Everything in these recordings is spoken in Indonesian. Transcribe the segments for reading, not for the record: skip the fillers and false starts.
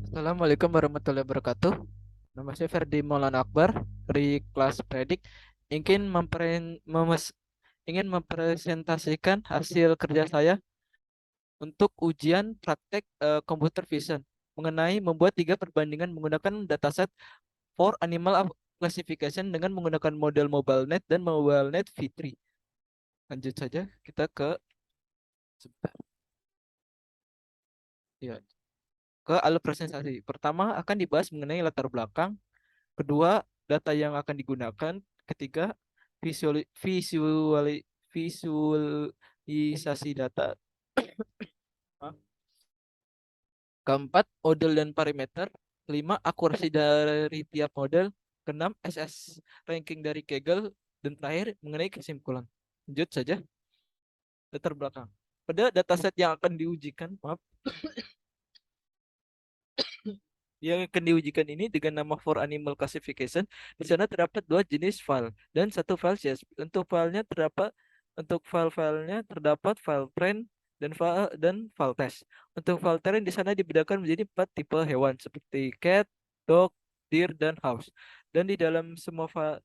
Assalamualaikum warahmatullahi wabarakatuh. Nama saya Ferdi Maulana Akbar dari kelas Predik. Ingin ingin mempresentasikan hasil kerja saya untuk ujian praktek computer vision mengenai membuat tiga perbandingan menggunakan dataset for animal classification dengan menggunakan model MobileNet dan MobileNet V3. Lanjut saja kita ke sebentar. Ya, ke alur presentasi. Pertama akan dibahas mengenai latar belakang, kedua data yang akan digunakan, ketiga visualisasi data, keempat model dan parameter, kelima akurasi dari tiap model, keenam SS ranking dari Kaggle, dan terakhir mengenai kesimpulan. Lanjut saja latar belakang. Pada dataset yang akan diujikan, maaf, yang akan diujikan ini dengan nama for animal classification. Di sana terdapat dua jenis file dan satu file CSV. Untuk file-filenya terdapat file train dan file test. Untuk file train di sana dibedakan menjadi empat tipe hewan seperti cat, dog, deer, dan house. Dan di dalam semua file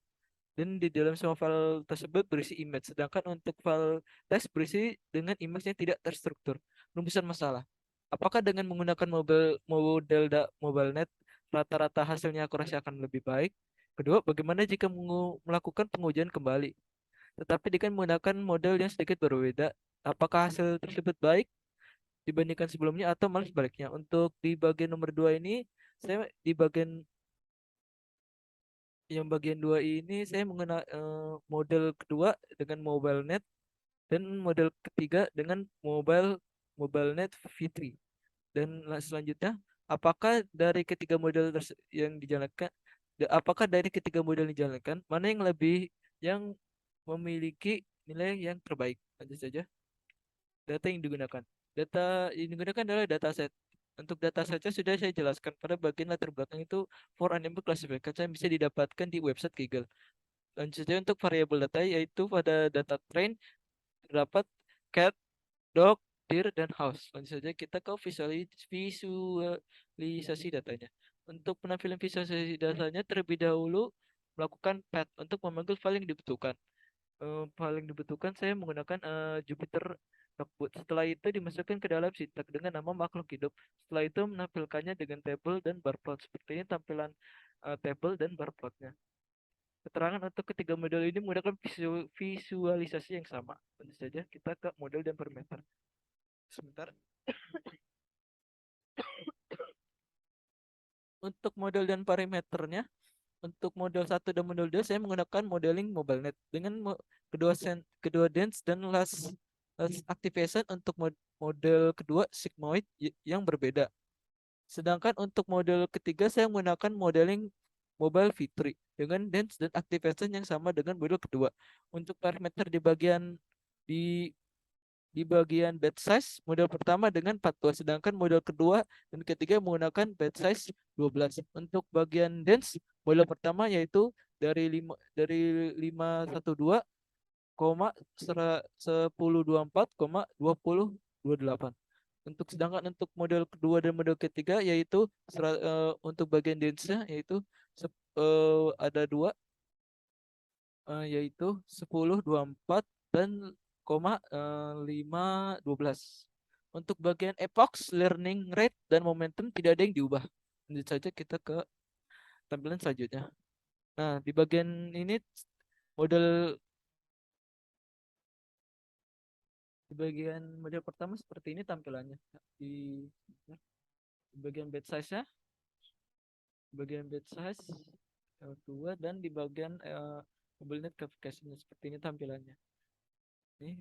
tersebut berisi image. Sedangkan untuk file test berisi dengan image yang tidak terstruktur. Rumusan masalah. Apakah dengan menggunakan MobileNet rata-rata hasilnya akurasi akan lebih baik? Kedua, bagaimana jika melakukan pengujian kembali, tetapi dengan menggunakan model yang sedikit berbeda? Apakah hasil tersebut baik dibandingkan sebelumnya atau malah sebaliknya? Untuk di bagian nomor dua ini, saya di bagian dua ini saya mengenal model kedua dengan MobileNet dan model ketiga dengan MobileNet V3. Dan selanjutnya, apakah dari ketiga model yang dijalankan, mana yang memiliki nilai yang terbaik? Lanjut saja. Data yang digunakan. Data yang digunakan adalah dataset. Untuk datasetnya sudah saya jelaskan pada bagian latar belakang itu for animal classification yang bisa didapatkan di website Google. Lanjutnya untuk variabel data yaitu pada data train terdapat cat, dog, deer, dan house. Lanjut saja kita ke visualisasi datanya. Untuk penampilan visualisasi datanya terlebih dahulu melakukan path untuk memanggil file yang dibutuhkan. Paling dibutuhkan saya menggunakan Jupyter Notebook. Setelah itu dimasukkan ke dalam sitak dengan nama makhluk hidup. Setelah itu menampilkannya dengan tabel dan bar plot. Seperti ini tampilan tabel dan bar plotnya. Keterangan untuk ketiga model ini menggunakan visualisasi yang sama. Tentu saja kita ke model dan parameter. Sebentar. Untuk model dan parameternya, untuk model satu dan model 2 saya menggunakan modeling MobileNet dengan kedua dance dan last activation untuk model kedua sigmoid yang berbeda. Sedangkan untuk model ketiga saya menggunakan modeling Mobile V3 dengan dance dan activation yang sama dengan model kedua. Untuk parameter di di bagian batch size, model pertama dengan 42, sedangkan model kedua dan ketiga menggunakan batch size 12. Untuk bagian dense, model pertama yaitu dari 512, 1024, 2028. Untuk model kedua dan model ketiga yaitu untuk bagian dense yaitu ada dua, yaitu 1024 dan 512. Untuk bagian epoch, learning rate, dan momentum tidak ada yang diubah. Lanjut saja kita ke tampilan selanjutnya. Nah, di bagian ini model di bagian model pertama seperti ini tampilannya. Di bagian batch size-nya, bagian batch size kedua dan di bagian mobilnet classification seperti ini tampilannya. Ini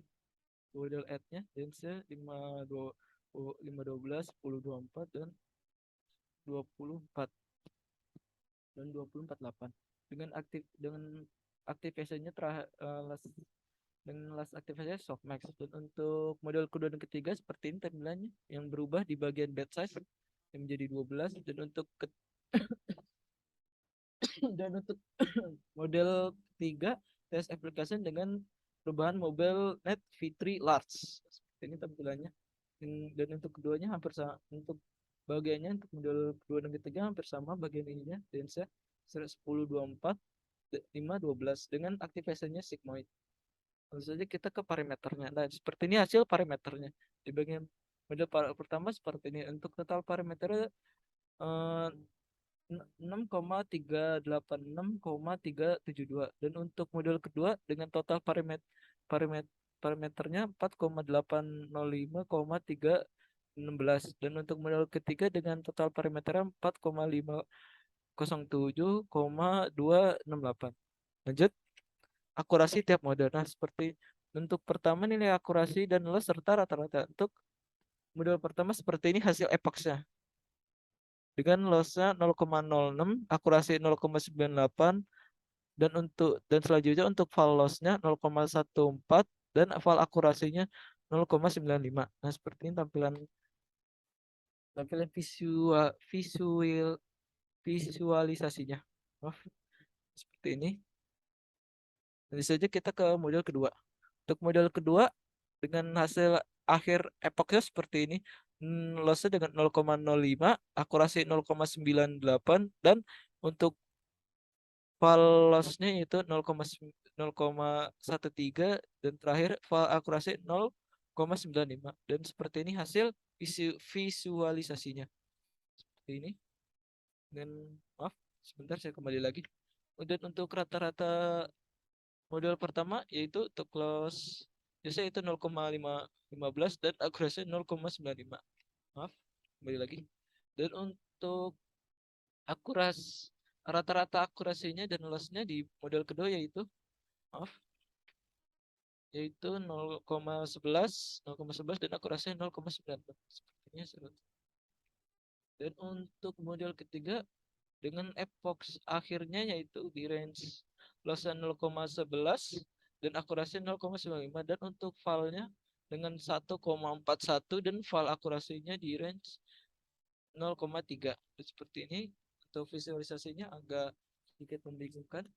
model add-nya dance 512, 1024 dan 24 dan 248 dengan aktivasinya dengan last aktivasinya softmax. Dan untuk model kedua dan ketiga seperti ini tampilannya yang berubah di bagian batch size yang menjadi 12 dan untuk model ketiga test application dengan perubahan mobile net V3 large seperti ini tampilannya. Dan untuk keduanya hampir sama. Untuk bagiannya untuk model kedua dan ketiga hampir sama bagian ininya, densnya 10 24 5 12 dengan activation-nya sigmoid. Lalu saja kita ke parameternya. Nah, seperti ini hasil parameternya. Di bagian model pertama seperti ini. Untuk total parameternya 6,386,372 dan untuk model kedua dengan total parameternya 4,805,316 dan untuk model ketiga dengan total parameternya 4,507,268. Lanjut, akurasi tiap model. Nah, seperti untuk pertama nilai akurasi dan loss serta rata-rata. Untuk model pertama seperti ini hasil epoxnya dengan lossnya 0,06, akurasi 0,98, dan selanjutnya untuk val lossnya 0,14 dan val akurasinya 0,95. Nah, seperti ini tampilan tampilan visualisasinya. Maaf, seperti ini. Nanti saja kita ke model kedua. Untuk model kedua dengan hasil akhir epoxnya seperti ini. Lossnya dengan 0,05, akurasi 0,98 dan untuk val lossnya itu 0,13 dan terakhir val akurasi 0,95 dan seperti ini hasil visualisasinya seperti ini. Dan maaf, sebentar saya kembali lagi. Dan untuk rata-rata model pertama yaitu untuk loss biasanya itu 0,15 dan akurasi 0,95. Maaf, kembali lagi. Dan untuk rata-rata akurasinya dan lossnya di model kedua yaitu maaf yaitu 0,11 dan akurasinya 0,9. Sepertinya seru. Dan untuk model ketiga dengan epox akhirnya yaitu di range lossnya 0,11 dan akurasinya 0,95 dan untuk valnya dengan 1,41 dan val akurasinya di range 0,3. Seperti ini untuk visualisasinya agak sedikit membingungkan.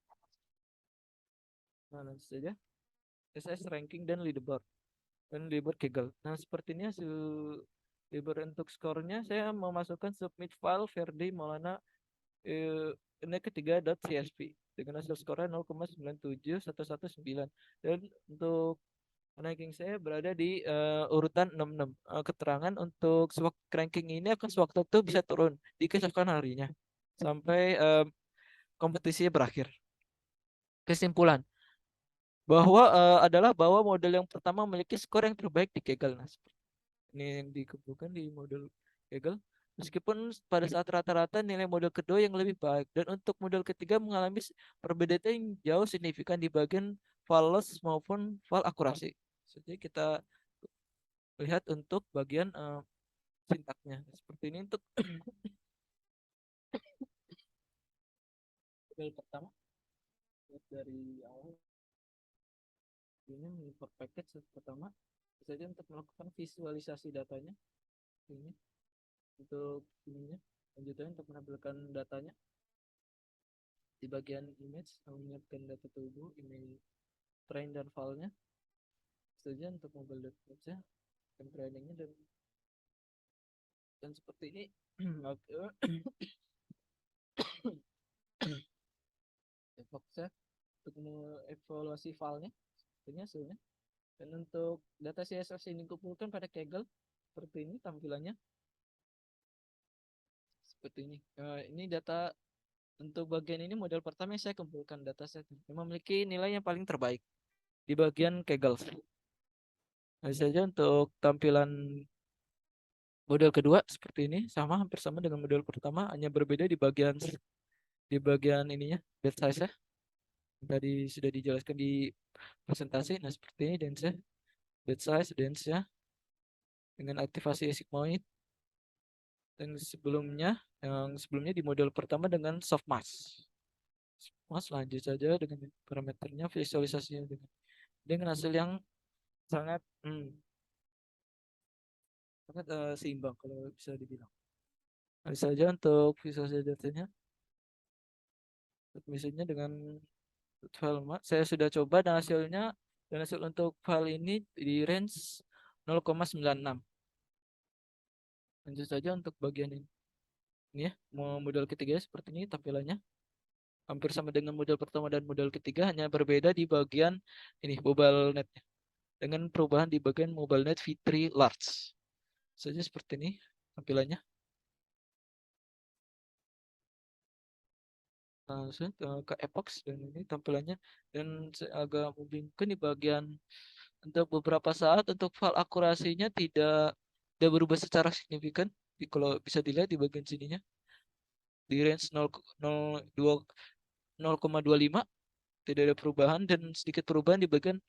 Nah, nanti saja SS ranking dan leaderboard Kaggle. Nah, seperti ini hasil leaderboard untuk skornya. Saya memasukkan submit file Verdi Maulana ini ketiga .csv dengan hasil skornya 0,97119 dan untuk ranking saya berada di urutan 66. Keterangan untuk ranking ini akan sewaktu-waktu bisa turun di keesokan harinya sampai kompetisinya berakhir. Kesimpulan bahwa model yang pertama memiliki skor yang terbaik di Kaggle. Nah, ini yang dikumpulkan di model Kaggle. Meskipun pada saat rata-rata nilai model kedua yang lebih baik dan untuk model ketiga mengalami perbedaan yang jauh signifikan di bagian val loss maupun val akurasi. Jadi kita lihat untuk bagian sintaknya seperti ini untuk model pertama dari awal ini import package pertama saja untuk melakukan visualisasi datanya ini untuk ininya lanjutannya untuk menampilkan datanya di bagian image menyiapkan data tubuh ini train dan filenya saja untuk mobile data dan trainingnya dan seperti ini Evoxnya untuk mengevaluasi filenya ini hasilnya dan untuk data CSS ini dikumpulkan pada Kaggle seperti ini tampilannya seperti ini. Ini data untuk bagian ini model pertama yang saya kumpulkan dataset yang memiliki nilai yang paling terbaik di bagian Kaggle. Nah, saja untuk tampilan model kedua seperti ini sama hampir sama dengan model pertama hanya berbeda di bagian ininya bed size-nya tadi sudah dijelaskan di presentasi. Nah, seperti ini dance bed size dance ya dengan aktivasi sigmoid dan yang sebelumnya di model pertama dengan soft mask. Mas lanjut saja dengan parameternya visualisasinya dengan hasil yang sangat seimbang kalau bisa dibilang. Lanjut saja untuk visualisasi datanya. Misalnya dengan file saya sudah coba dan hasil untuk file ini di range 0,96. Lanjut saja untuk bagian ini. Ini ya, model ketiga seperti ini tampilannya. Hampir sama dengan model pertama dan model ketiga, hanya berbeda di bagian ini mobile net dengan perubahan di bagian mobile net V3 Large. Saja seperti ini tampilannya. Langsung ke Epox dan ini tampilannya, dan agak membingungkan di bagian untuk beberapa saat untuk file akurasinya tidak berubah secara signifikan. Kalau bisa dilihat di bagian sininya di range 0,25 tidak ada perubahan, dan sedikit perubahan di bagian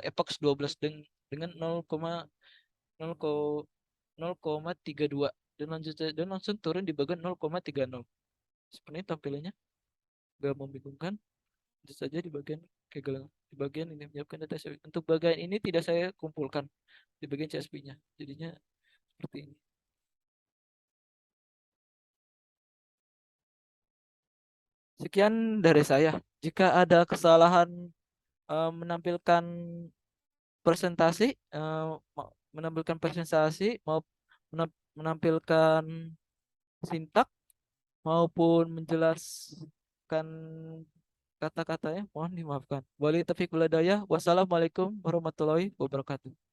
Epox 12 dengan 0,32 dan langsung turun di bagian 0,30. Seperti tampilannya gak membingungkan. Tentu saja di bagian kegel di bagian ini menyiapkan data CSV. Untuk bagian ini tidak saya kumpulkan di bagian CSV-nya. Jadinya seperti ini. Sekian dari saya. Jika ada kesalahan menampilkan presentasi, menampilkan presentasi, mau menampilkan sintak maupun menjelaskan kata-katanya, mohon dimaafkan. Wali taufiq walhidayah. Wassalamualaikum warahmatullahi wabarakatuh.